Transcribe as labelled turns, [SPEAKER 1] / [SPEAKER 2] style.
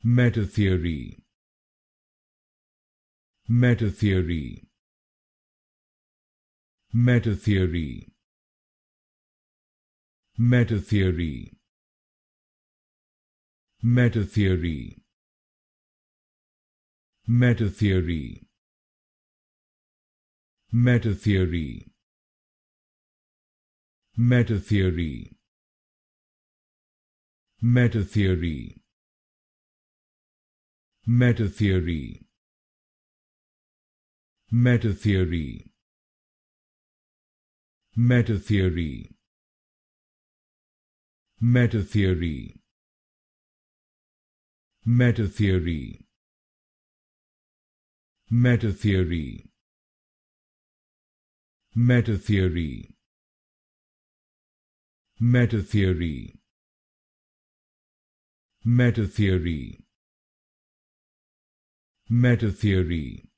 [SPEAKER 1] Metatheory. Metatheory. Metatheory. Metatheory. Metatheory. Metatheory. Metatheory. Metatheory. Metatheory. Metatheory. Metatheory. Metatheory. Metatheory. Metatheory. Metatheory. Metatheory. Metatheory. Metatheory. Metatheory.